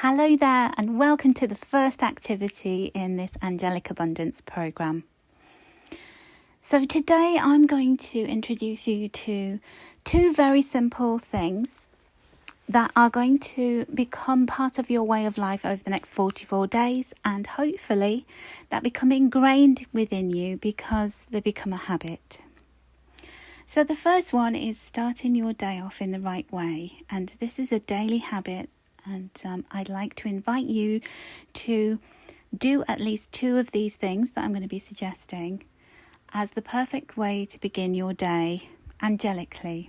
Hello there, and welcome to the first activity in this Angelic Abundance program. So today I'm going to introduce you to two very simple things that are going to become part of your way of life over the next 44 days, and hopefully that become ingrained within you because they become a habit. So the first one is starting your day off in the right way, and this is a daily habit. And I'd like to invite you to do at least two of these things that I'm going to be suggesting as the perfect way to begin your day angelically.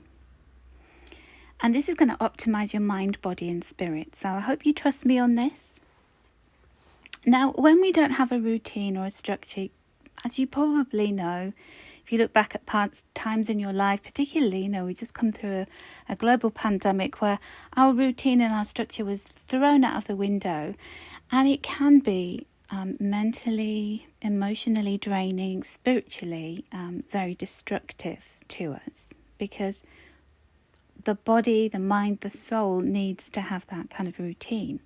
And this is going to optimize your mind, body and spirit. So I hope you trust me on this. Now, when we don't have a routine or a structure, as you probably know, if you look back at times in your life, particularly, we just come through a global pandemic where our routine and our structure was thrown out of the window, and it can be mentally, emotionally draining, spiritually very destructive to us, because the body, the mind, the soul needs to have that kind of routine.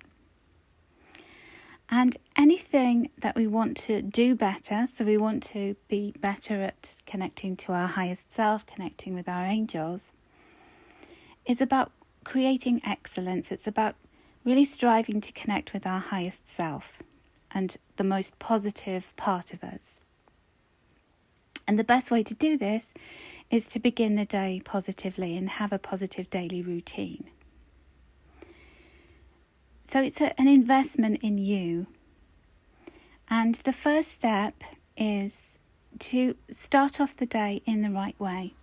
And anything that we want to do better, so we want to be better at connecting to our highest self, connecting with our angels, is about creating excellence. It's about really striving to connect with our highest self and the most positive part of us. And the best way to do this is to begin the day positively and have a positive daily routine. So it's an investment in you. And the first step is to start off the day in the right way.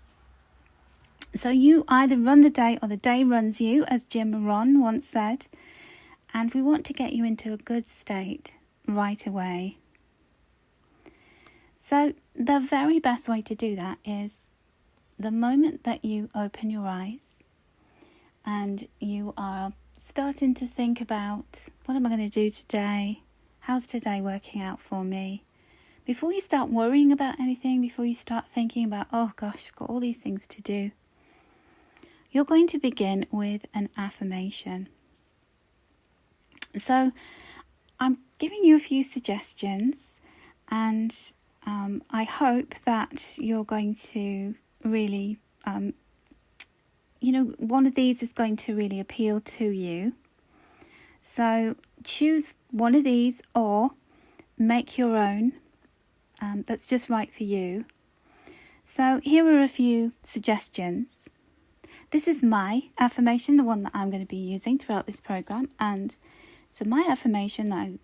So you either run the day or the day runs you, as Jim Rohn once said. And we want to get you into a good state right away. So the very best way to do that is the moment that you open your eyes and you are starting to think about, what am I going to do today? How's today working out for me? Before you start worrying about anything, before you start thinking about, oh gosh, I've got all these things to do, you're going to begin with an affirmation. So I'm giving you a few suggestions, and I hope that you're going to really one of these is going to really appeal to you. So choose one of these or make your own that's just right for you. So here are a few suggestions. This is my affirmation, the one that I'm going to be using throughout this program. And so my affirmation that I'm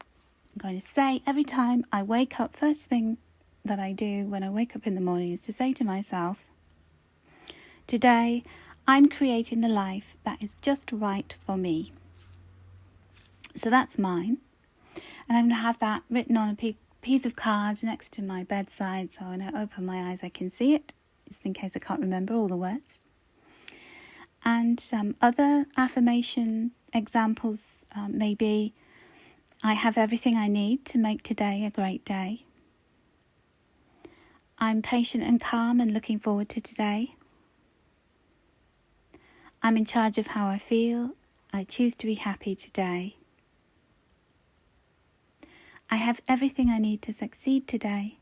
going to say every time I wake up, first thing that I do when I wake up in the morning is to say to myself, today I'm creating the life that is just right for me. So that's mine. And I'm going to have that written on a piece of card next to my bedside, so when I open my eyes I can see it, just in case I can't remember all the words. And some other affirmation examples may be, I have everything I need to make today a great day. I'm patient and calm and looking forward to today. I'm in charge of how I feel. I choose to be happy today. I have everything I need to succeed today.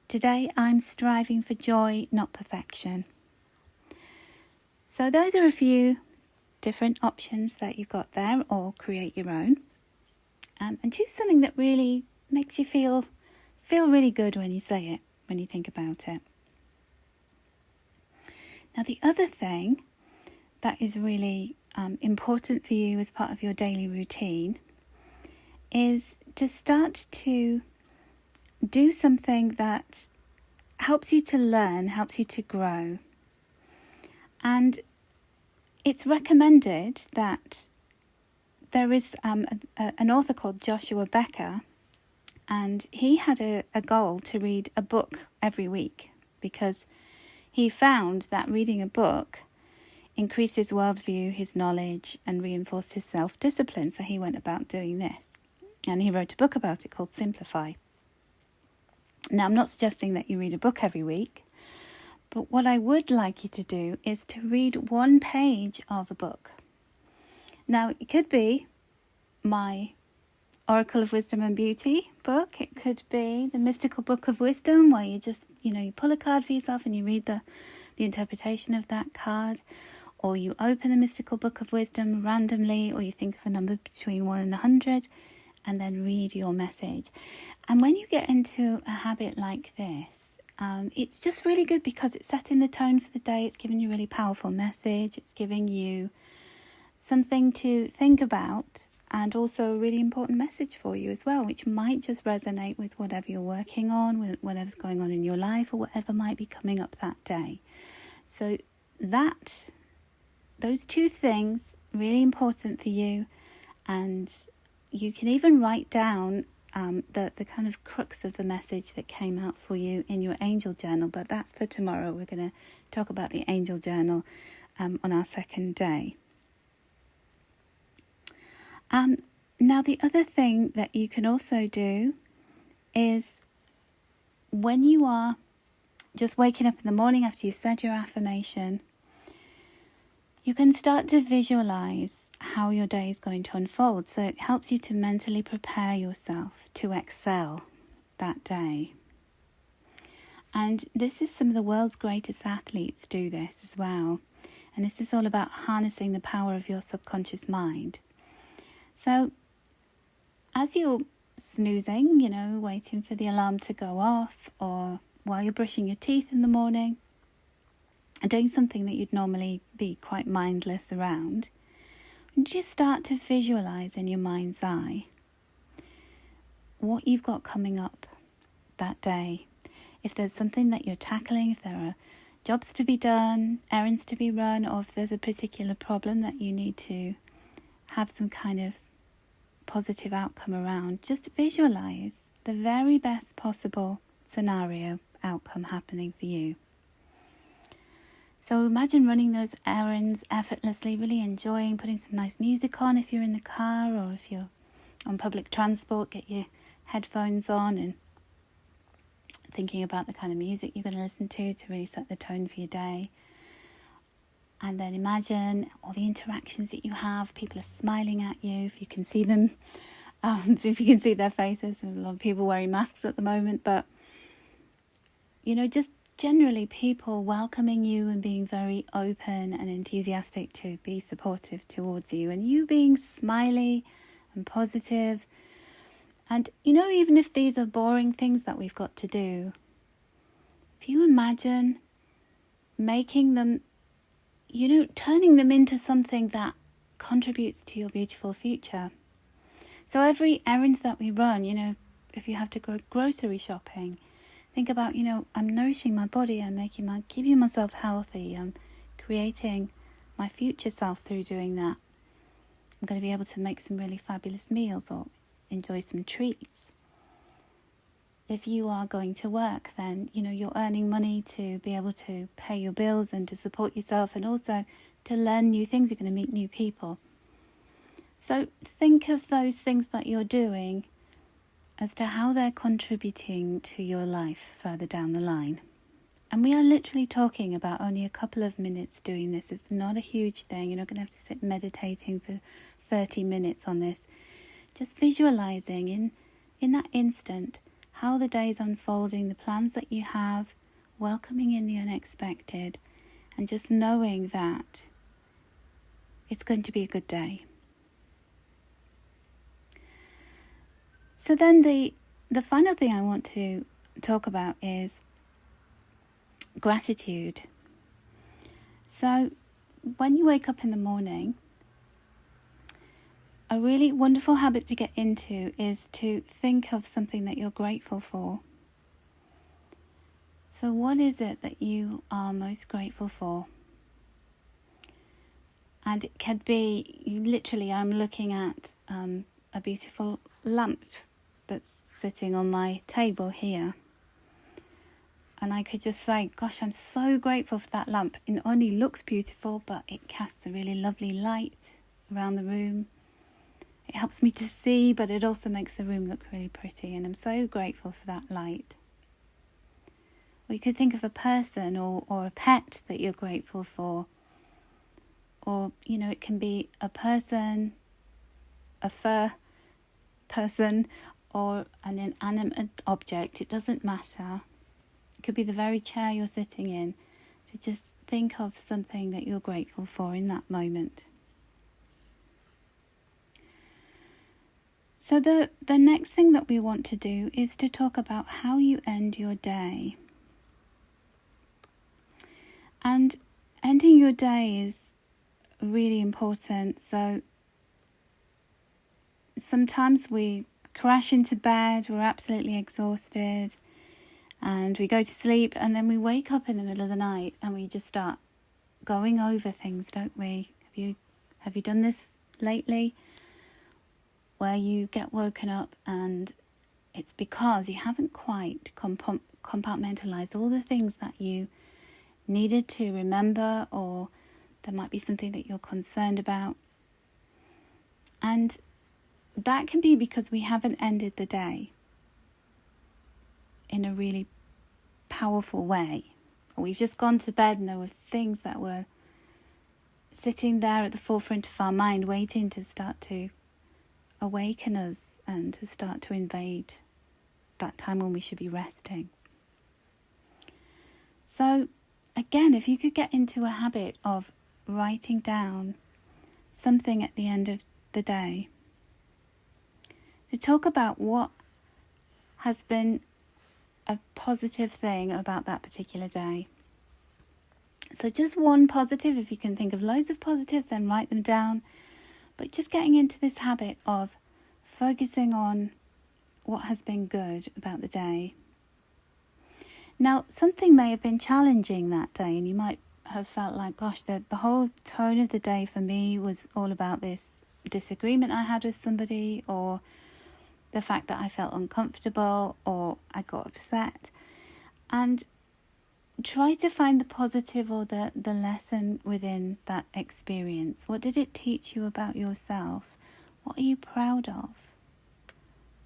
Today I'm striving for joy, not perfection. So those are a few different options that you've got there, or create your own. And choose something that really makes you feel really good when you say it, when you think about it. Now, the other thing that is really important for you as part of your daily routine is to start to do something that helps you to learn, helps you to grow. And it's recommended that there is an author called Joshua Becker, and he had a goal to read a book every week because he found that reading a book increased his worldview, his knowledge, and reinforced his self-discipline. So he went about doing this. And he wrote a book about it called Simplify. Now, I'm not suggesting that you read a book every week, but what I would like you to do is to read one page of a book. Now, it could be my Oracle of Wisdom and Beauty book. It could be the Mystical Book of Wisdom, where you just, you pull a card for yourself and you read the interpretation of that card. Or you open the Mystical Book of Wisdom randomly, or you think of a number between 1 and 100 and then read your message. And when you get into a habit like this, it's just really good because it's setting the tone for the day. It's giving you a really powerful message. It's giving you something to think about, and also a really important message for you as well, which might just resonate with whatever you're working on, with whatever's going on in your life, or whatever might be coming up that day. So those two things, really important for you. And you can even write down the kind of crux of the message that came out for you in your angel journal. But that's for tomorrow. We're going to talk about the angel journal on our second day. Now, the other thing that you can also do is when you are just waking up in the morning after you've said your affirmation, you can start to visualize how your day is going to unfold. So it helps you to mentally prepare yourself to excel that day. And this is some of the world's greatest athletes do this as well. And this is all about harnessing the power of your subconscious mind. So as you're snoozing, waiting for the alarm to go off, or while you're brushing your teeth in the morning, and doing something that you'd normally be quite mindless around, and just start to visualize in your mind's eye what you've got coming up that day. If there's something that you're tackling, if there are jobs to be done, errands to be run, or if there's a particular problem that you need to have some kind of positive outcome around, just visualize the very best possible scenario outcome happening for you. So imagine running those errands effortlessly, really enjoying putting some nice music on if you're in the car, or if you're on public transport, get your headphones on and thinking about the kind of music you're going to listen to really set the tone for your day. And then imagine all the interactions that you have. People are smiling at you, if you can see them, if you can see their faces. There's a lot of people wearing masks at the moment, but just generally people welcoming you and being very open and enthusiastic to be supportive towards you, and you being smiley and positive. And even if these are boring things that we've got to do, if you imagine making them, turning them into something that contributes to your beautiful future. So every errand that we run, if you have to go grocery shopping, think about, I'm nourishing my body, keeping myself healthy, I'm creating my future self through doing that. I'm going to be able to make some really fabulous meals or enjoy some treats. If you are going to work, then, you're earning money to be able to pay your bills and to support yourself, and also to learn new things. You're going to meet new people. So think of those things that you're doing as to how they're contributing to your life further down the line. And we are literally talking about only a couple of minutes doing this. It's not a huge thing. You're not going to have to sit meditating for 30 minutes on this. Just visualizing in that instant how the day is unfolding, the plans that you have, welcoming in the unexpected, and just knowing that it's going to be a good day. So then the final thing I want to talk about is gratitude. So when you wake up in the morning, a really wonderful habit to get into is to think of something that you're grateful for. So what is it that you are most grateful for? And it could be, I'm looking at a beautiful lamp that's sitting on my table here. And I could just say, gosh, I'm so grateful for that lamp. It not only looks beautiful, but it casts a really lovely light around the room. It helps me to see, but it also makes the room look really pretty. And I'm so grateful for that light. Or you could think of a person or a pet that you're grateful for. or, it can be a person, a fur person, or an inanimate object. It doesn't matter. It could be the very chair you're sitting in. To just think of something that you're grateful for in that moment. So the next thing that we want to do is to talk about how you end your day. And ending your day is really important. So sometimes we crash into bed, we're absolutely exhausted, and we go to sleep, and then we wake up in the middle of the night and we just start going over things, don't we? Have you done this lately? Where you get woken up and it's because you haven't quite compartmentalized all the things that you needed to remember, or there might be something that you're concerned about. And that can be because we haven't ended the day in a really powerful way. We've just gone to bed and there were things that were sitting there at the forefront of our mind, waiting to start to awaken us and to start to invade that time when we should be resting. So again, if you could get into a habit of writing down something at the end of the day to talk about what has been a positive thing about that particular day. So just one positive. If you can think of loads of positives, then write them down. But just getting into this habit of focusing on what has been good about the day. Now, something may have been challenging that day, and you might have felt like, gosh, the whole tone of the day for me was all about this disagreement I had with somebody, or the fact that I felt uncomfortable, or I got upset. And try to find the positive or the lesson within that experience. What did it teach you about yourself? What are you proud of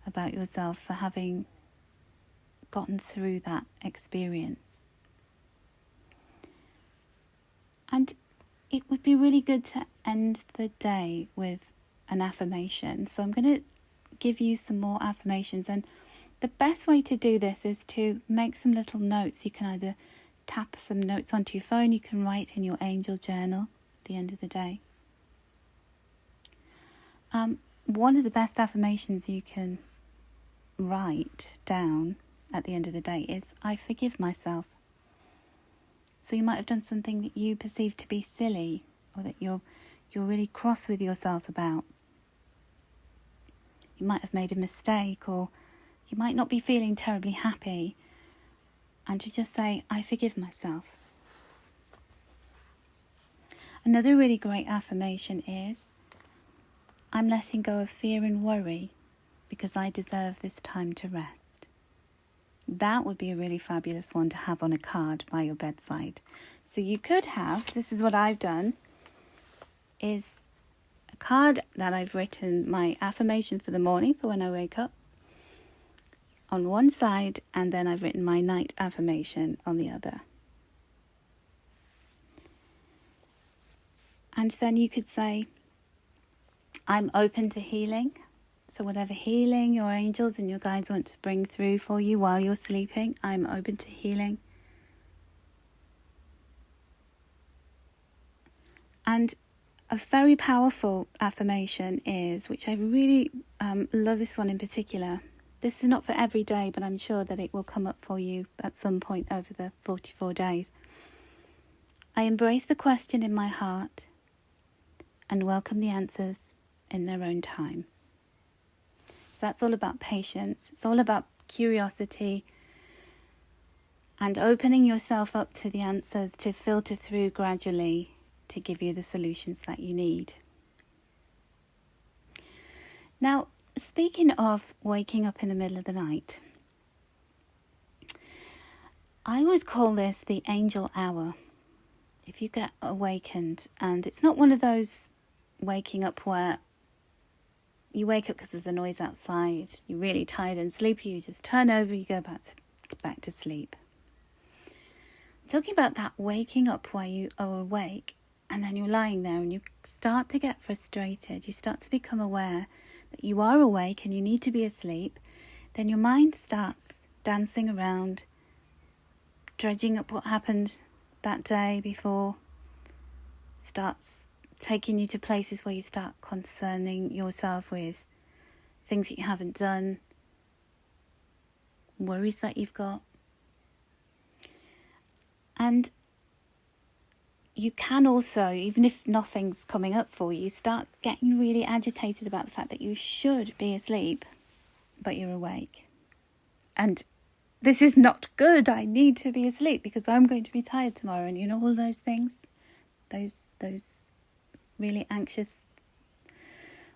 about yourself for having gotten through that experience? And it would be really good to end the day with an affirmation. So I'm going to give you some more affirmations, and the best way to do this is to make some little notes. You can either tap some notes onto your phone, you can write in your angel journal at the end of the day. One of the best affirmations you can write down at the end of the day is, I forgive myself. So you might have done something that you perceive to be silly, or that you're really cross with yourself about. You might have made a mistake, or you might not be feeling terribly happy, and to just say, I forgive myself. Another really great affirmation is, I'm letting go of fear and worry because I deserve this time to rest. That would be a really fabulous one to have on a card by your bedside. So you could have, this is what I've done, is a card that I've written my affirmation for the morning, for when I wake up, on one side, and then I've written my night affirmation on the other. And then you could say, I'm open to healing. So whatever healing your angels and your guides want to bring through for you while you're sleeping, I'm open to healing. And a very powerful affirmation is, which I really love this one in particular. This is not for every day, but I'm sure that it will come up for you at some point over the 44 days. I embrace the question in my heart and welcome the answers in their own time. So that's all about patience. It's all about curiosity and opening yourself up to the answers to filter through gradually to give you the solutions that you need. Now, speaking of waking up in the middle of the night, I always call this the angel hour. If you get awakened, and it's not one of those waking up where you wake up because there's a noise outside, you're really tired and sleepy, you just turn over, you go back to sleep. I'm talking about that waking up where you are awake and then you're lying there and you start to get frustrated, you start to become aware that you are awake and you need to be asleep, then your mind starts dancing around, dredging up what happened that day before, starts taking you to places where you start concerning yourself with things that you haven't done, worries that you've got. And you can also, even if nothing's coming up for you, start getting really agitated about the fact that you should be asleep, but you're awake. And this is not good. I need to be asleep because I'm going to be tired tomorrow. And all those things, those really anxious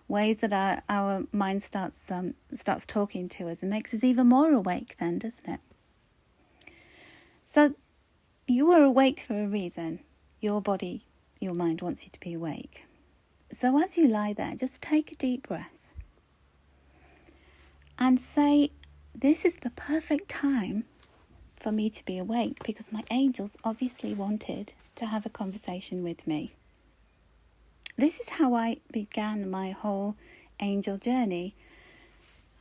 ways that our mind starts talking to us and makes us even more awake then, doesn't it? So you are awake for a reason. Your body, your mind wants you to be awake. So as you lie there, just take a deep breath and say, this is the perfect time for me to be awake because my angels obviously wanted to have a conversation with me. This is how I began my whole angel journey.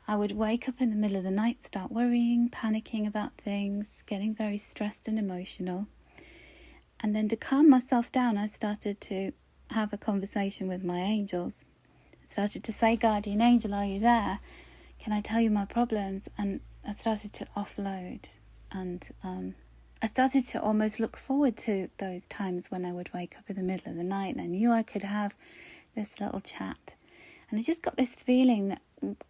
I would wake up in the middle of the night, start worrying, panicking about things, getting very stressed and emotional. And then to calm myself down, I started to have a conversation with my angels. I started to say, guardian angel, are you there? Can I tell you my problems? And I started to offload. And I started to almost look forward to those times when I would wake up in the middle of the night and I knew I could have this little chat. And I just got this feeling that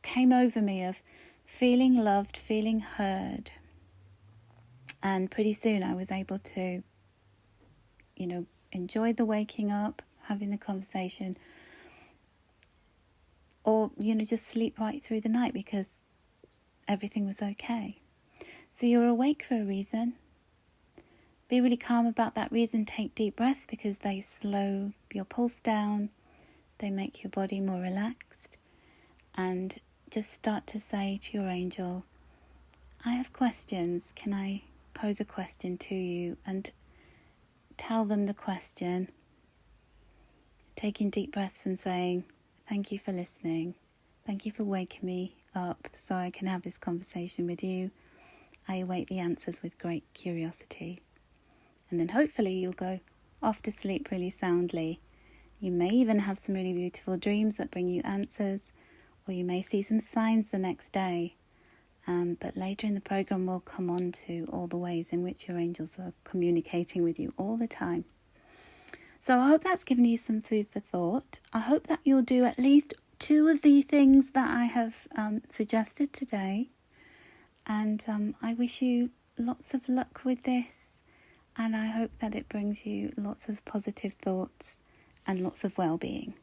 came over me of feeling loved, feeling heard. And pretty soon I was able to enjoy the waking up, having the conversation, or, just sleep right through the night because everything was okay. So you're awake for a reason. Be really calm about that reason. Take deep breaths because they slow your pulse down. They make your body more relaxed. And just start to say to your angel, I have questions. Can I pose a question to you? And tell them the question, taking deep breaths and saying, thank you for listening. Thank you for waking me up so I can have this conversation with you. I await the answers with great curiosity. And then hopefully you'll go off to sleep really soundly. You may even have some really beautiful dreams that bring you answers, or you may see some signs the next day. But later in the program, we'll come on to all the ways in which your angels are communicating with you all the time. So I hope that's given you some food for thought. I hope that you'll do at least 2 of the things that I have suggested today. And I wish you lots of luck with this. And I hope that it brings you lots of positive thoughts and lots of well-being.